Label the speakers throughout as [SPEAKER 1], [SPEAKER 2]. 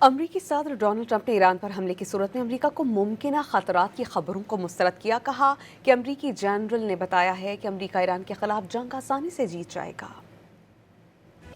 [SPEAKER 1] امریکی صدر Donald Trump نے ایران پر حملے کی صورت میں امریکہ کو ممکنہ خطرات کی خبروں کو مسترد کیا۔ کہا کہ امریکی جنرل نے بتایا ہے کہ امریکہ ایران کے خلاف جنگ آسانی سے جیت جائے گا۔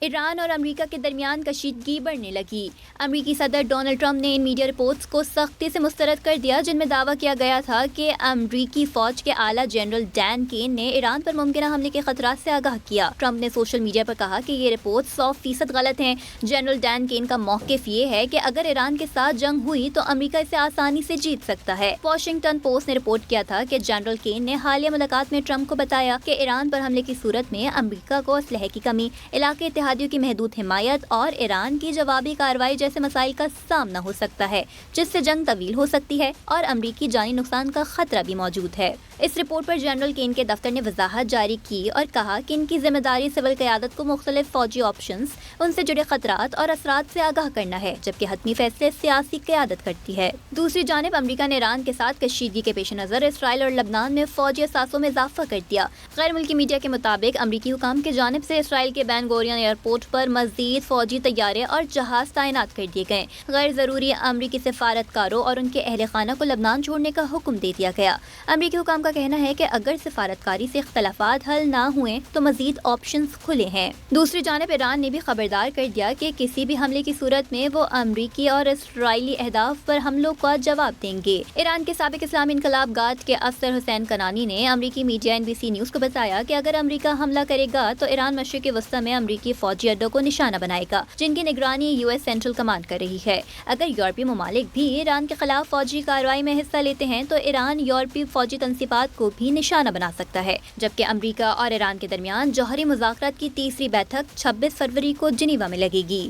[SPEAKER 2] ایران اور امریکہ کے درمیان کشیدگی بڑھنے لگی۔ امریکی صدر ڈونلڈ ٹرمپ نے ان میڈیا رپورٹس کو سختی سے مسترد کر دیا جن میں دعویٰ کیا گیا تھا کہ امریکی فوج کے اعلیٰ جنرل ڈین کین نے ایران پر ممکنہ حملے کے خطرات سے آگاہ کیا۔ ٹرمپ نے سوشل میڈیا پر کہا کہ یہ رپورٹ 100% غلط ہیں۔ جنرل ڈین کین کا موقف یہ ہے کہ اگر ایران کے ساتھ جنگ ہوئی تو امریکہ اسے آسانی سے جیت سکتا ہے۔ واشنگٹن پوسٹ نے رپورٹ کیا تھا کہ جنرل کین نے حالیہ ملاقات میں ٹرمپ کو بتایا کہ ایران پر حملے کی صورت میں امریکہ کو اسلحے کی کمی، علاقائی اتحادیوں کی محدود حمایت اور ایران کی جوابی کارروائی جیسے مسائل کا سامنا ہو سکتا ہے، جس سے جنگ طویل ہو سکتی ہے اور امریکی جانی نقصان کا خطرہ بھی موجود ہے۔ اس رپورٹ پر جنرل کین کے دفتر نے وضاحت جاری کی اور کہا کہ ان کی ذمہ داری سول قیادت کو مختلف فوجی آپشنز، ان سے جڑے خطرات اور اثرات سے آگاہ کرنا ہے، جبکہ حتمی فیصلے سیاسی قیادت کرتی ہے۔ دوسری جانب امریکہ نے ایران کے ساتھ کشیدگی کے پیش نظر اسرائیل اور لبنان میں فوجی اثاثوں میں اضافہ کر دیا۔ غیر ملکی میڈیا کے مطابق امریکی حکام کی جانب سے اسرائیل کے بین گورین ایئرپورٹ پر مزید فوجی طیارے اور جہاز تعینات کر دیے گئے۔ غیر ضروری امریکی سفارتکاروں اور ان کے اہل خانہ کو لبنان چھوڑنے کا حکم دے دیا گیا۔ امریکی حکام کا کہنا ہے کہ اگر سفارتکاری سے اختلافات حل نہ ہوئے تو مزید آپشنز کھلے ہیں۔ دوسری جانب ایران نے بھی خبردار کر دیا کہ کسی بھی حملے کی صورت میں وہ امریکی اور اسرائیلی اہداف پر حملوں کا جواب دیں گے۔ ایران کے سابق اسلامی انقلاب گارڈ کے افسر حسین کنانی نے امریکی میڈیا NBC نیوز کو بتایا کہ اگر امریکہ حملہ کرے گا تو ایران مشرق وسطی میں امریکی فوجی اڈوں کو نشانہ بنائے گا جن کی نگرانی US سینٹرل کمانڈ کر رہی ہے۔ اگر یورپی ممالک بھی ایران کے خلاف فوجی کارروائی میں حصہ لیتے ہیں تو ایران یورپی فوجی تنصیبات کو بھی نشانہ بنا سکتا ہے، جبکہ امریکہ اور ایران کے درمیان جوہری مذاکرات کی تیسری بیٹھک 26 فروری کو جنیوا میں لگے گی۔